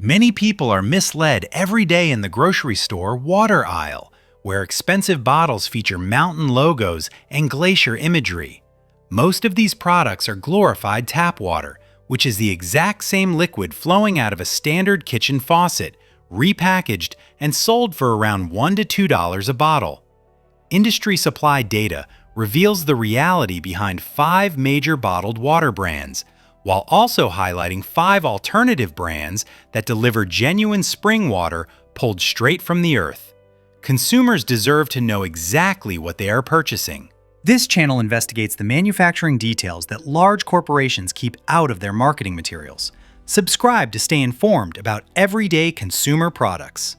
Many people are misled every day in the grocery store water aisle, where expensive bottles feature mountain logos and glacier imagery. Most of these products are glorified tap water, which is the exact same liquid flowing out of a standard kitchen faucet, repackaged and sold for around $1 to $2 a bottle. Industry supply data reveals the reality behind 5 major bottled water brands, while also highlighting 5 alternative brands that deliver genuine spring water pulled straight from the earth. Consumers deserve to know exactly what they are purchasing. This channel investigates the manufacturing details that large corporations keep out of their marketing materials. Subscribe to stay informed about everyday consumer products.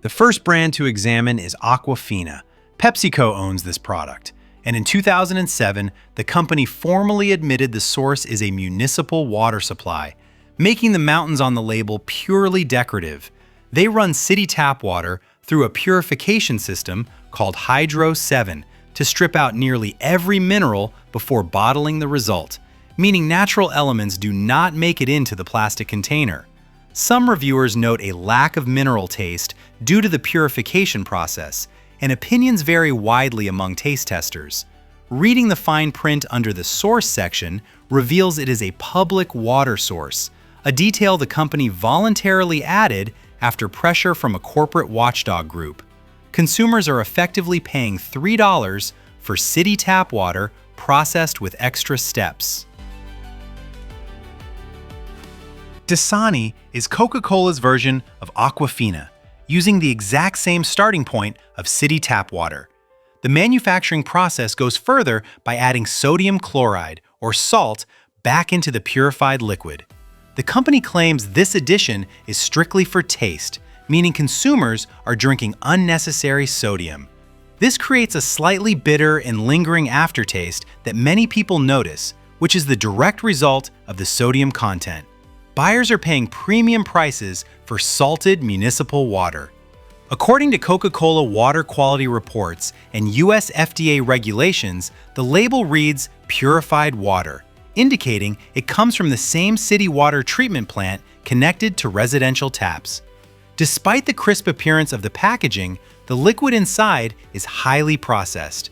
The first brand to examine is Aquafina. PepsiCo owns this product, and in 2007, the company formally admitted the source is a municipal water supply, making the mountains on the label purely decorative. They run city tap water through a purification system called Hydro 7 to strip out nearly every mineral before bottling the result, meaning natural elements do not make it into the plastic container. Some reviewers note a lack of mineral taste due to the purification process, and opinions vary widely among taste testers. Reading the fine print under the source section reveals it is a public water source, a detail the company voluntarily added after pressure from a corporate watchdog group. Consumers are effectively paying $3 for city tap water processed with extra steps. Dasani is Coca-Cola's version of Aquafina, using the exact same starting point of city tap water. The manufacturing process goes further by adding sodium chloride, or salt, back into the purified liquid. The company claims this addition is strictly for taste, meaning consumers are drinking unnecessary sodium. This creates a slightly bitter and lingering aftertaste that many people notice, which is the direct result of the sodium content. Buyers are paying premium prices for salted municipal water. According to Coca-Cola water quality reports and US FDA regulations, the label reads purified water, indicating it comes from the same city water treatment plant connected to residential taps. Despite the crisp appearance of the packaging, the liquid inside is highly processed.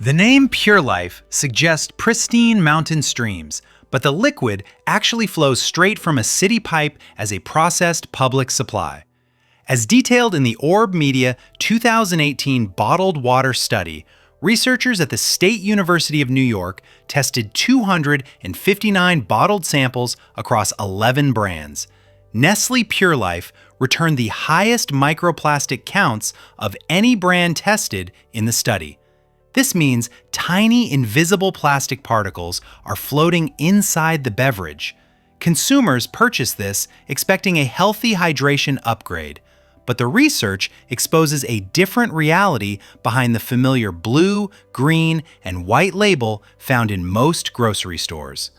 The name Pure Life suggests pristine mountain streams, but the liquid actually flows straight from a city pipe as a processed public supply. As detailed in the Orb Media 2018 Bottled Water Study, researchers at the State University of New York tested 259 bottled samples across 11 brands. Nestle Pure Life returned the highest microplastic counts of any brand tested in the study. This means tiny, invisible plastic particles are floating inside the beverage. Consumers purchase this expecting a healthy hydration upgrade, but the research exposes a different reality behind the familiar blue, green, and white label found in most grocery stores.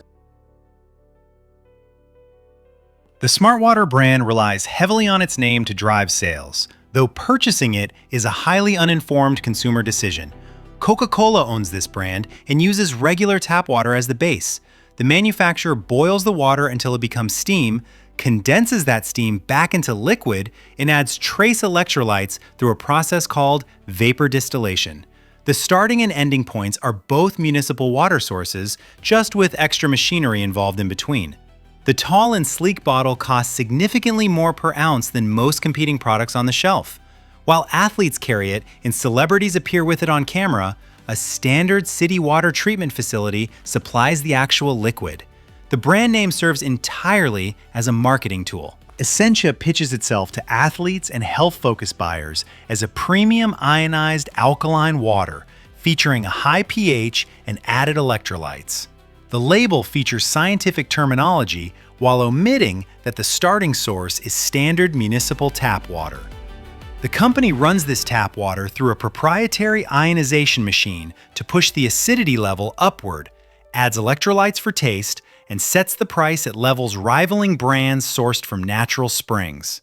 The Smartwater brand relies heavily on its name to drive sales, though purchasing it is a highly uninformed consumer decision. Coca-Cola owns this brand and uses regular tap water as the base. The manufacturer boils the water until it becomes steam, condenses that steam back into liquid, and adds trace electrolytes through a process called vapor distillation. The starting and ending points are both municipal water sources, just with extra machinery involved in between. The tall and sleek bottle costs significantly more per ounce than most competing products on the shelf. While athletes carry it and celebrities appear with it on camera, a standard city water treatment facility supplies the actual liquid. The brand name serves entirely as a marketing tool. Essentia pitches itself to athletes and health-focused buyers as a premium ionized alkaline water featuring a high pH and added electrolytes. The label features scientific terminology while omitting that the starting source is standard municipal tap water. The company runs this tap water through a proprietary ionization machine to push the acidity level upward, adds electrolytes for taste, and sets the price at levels rivaling brands sourced from natural springs.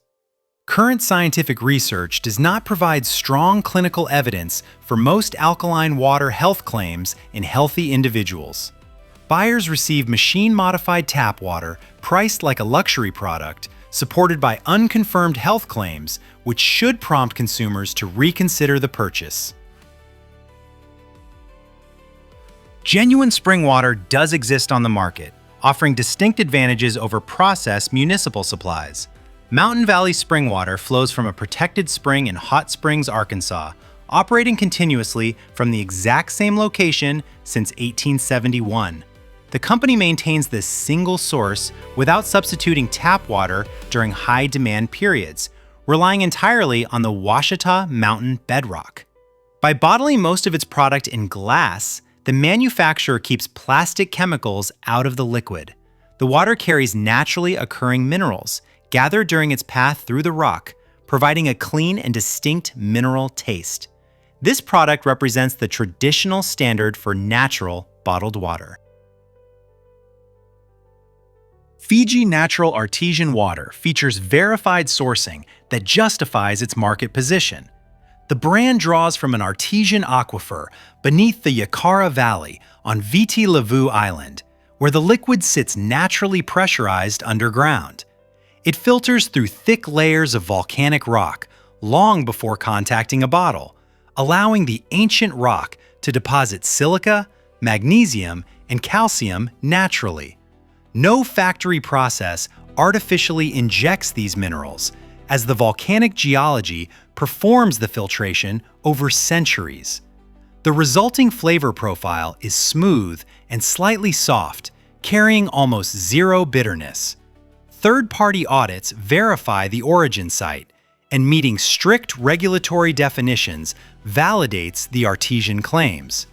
Current scientific research does not provide strong clinical evidence for most alkaline water health claims in healthy individuals. Buyers receive machine-modified tap water priced like a luxury product, supported by unconfirmed health claims, which should prompt consumers to reconsider the purchase. Genuine spring water does exist on the market, offering distinct advantages over processed municipal supplies. Mountain Valley spring water flows from a protected spring in Hot Springs, Arkansas, operating continuously from the exact same location since 1871. The company maintains this single source without substituting tap water during high-demand periods, relying entirely on the Ouachita Mountain bedrock. By bottling most of its product in glass, the manufacturer keeps plastic chemicals out of the liquid. The water carries naturally occurring minerals, gathered during its path through the rock, providing a clean and distinct mineral taste. This product represents the traditional standard for natural bottled water. Fiji Natural Artesian Water features verified sourcing that justifies its market position. The brand draws from an artesian aquifer beneath the Yakara Valley on Viti Levu Island, where the liquid sits naturally pressurized underground. It filters through thick layers of volcanic rock long before contacting a bottle, allowing the ancient rock to deposit silica, magnesium, and calcium naturally. No factory process artificially injects these minerals, as the volcanic geology performs the filtration over centuries. The resulting flavor profile is smooth and slightly soft, carrying almost zero bitterness. Third-party audits verify the origin site, and meeting strict regulatory definitions validates the artesian claims.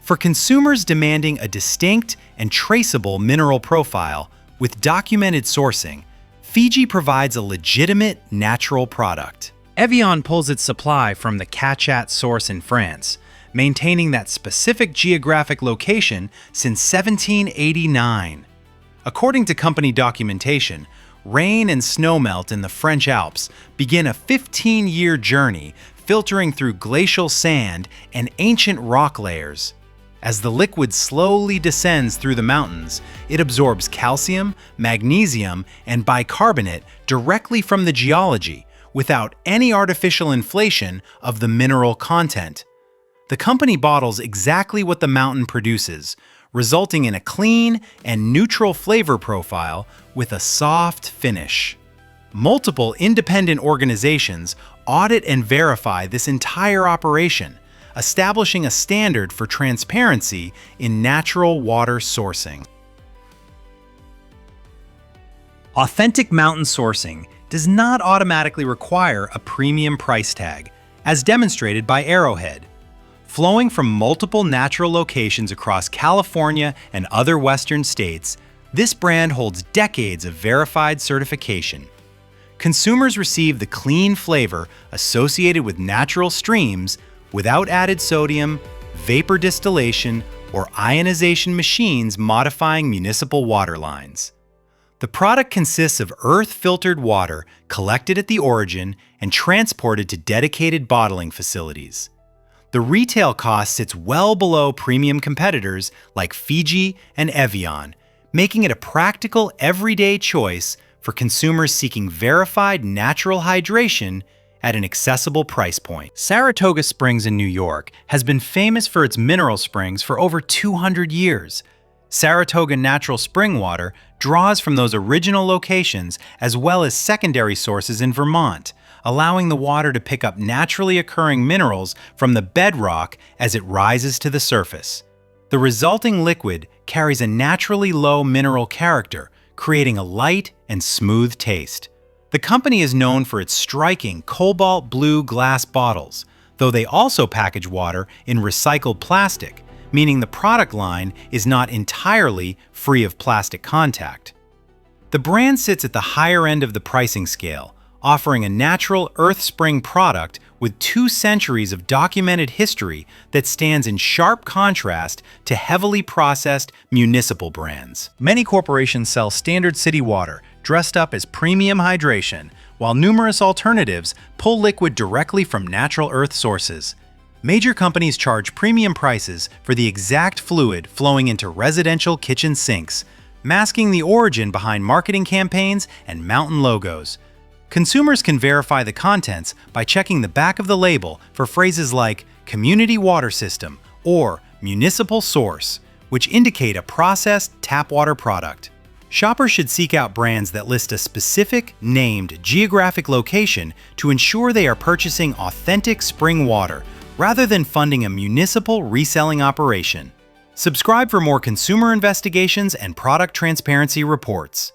For consumers demanding a distinct and traceable mineral profile with documented sourcing, Fiji provides a legitimate natural product. Evian pulls its supply from the Cachat source in France, maintaining that specific geographic location since 1789. According to company documentation, rain and snowmelt in the French Alps begin a 15-year journey filtering through glacial sand and ancient rock layers. As the liquid slowly descends through the mountains, it absorbs calcium, magnesium, and bicarbonate directly from the geology without any artificial inflation of the mineral content. The company bottles exactly what the mountain produces, resulting in a clean and neutral flavor profile with a soft finish. Multiple independent organizations audit and verify this entire operation, establishing a standard for transparency in natural water sourcing. Authentic mountain sourcing does not automatically require a premium price tag, as demonstrated by Arrowhead. Flowing from multiple natural locations across California and other Western states, this brand holds decades of verified certification. Consumers receive the clean flavor associated with natural streams without added sodium, vapor distillation, or ionization machines modifying municipal water lines. The product consists of earth-filtered water collected at the origin and transported to dedicated bottling facilities. The retail cost sits well below premium competitors like Fiji and Evian, making it a practical, everyday choice for consumers seeking verified natural hydration at an accessible price point. Saratoga Springs in New York has been famous for its mineral springs for over 200 years. Saratoga natural spring water draws from those original locations as well as secondary sources in Vermont, allowing the water to pick up naturally occurring minerals from the bedrock as it rises to the surface. The resulting liquid carries a naturally low mineral character, creating a light and smooth taste. The company is known for its striking cobalt blue glass bottles, though they also package water in recycled plastic, meaning the product line is not entirely free of plastic contact. The brand sits at the higher end of the pricing scale, offering a natural earth spring product with 2 centuries of documented history that stands in sharp contrast to heavily processed municipal brands. Many corporations sell standard city water dressed up as premium hydration, while numerous alternatives pull liquid directly from natural earth sources. Major companies charge premium prices for the exact fluid flowing into residential kitchen sinks, masking the origin behind marketing campaigns and mountain logos. Consumers can verify the contents by checking the back of the label for phrases like community water system or municipal source, which indicate a processed tap water product. Shoppers should seek out brands that list a specific, named geographic location to ensure they are purchasing authentic spring water rather than funding a municipal reselling operation. Subscribe for more consumer investigations and product transparency reports.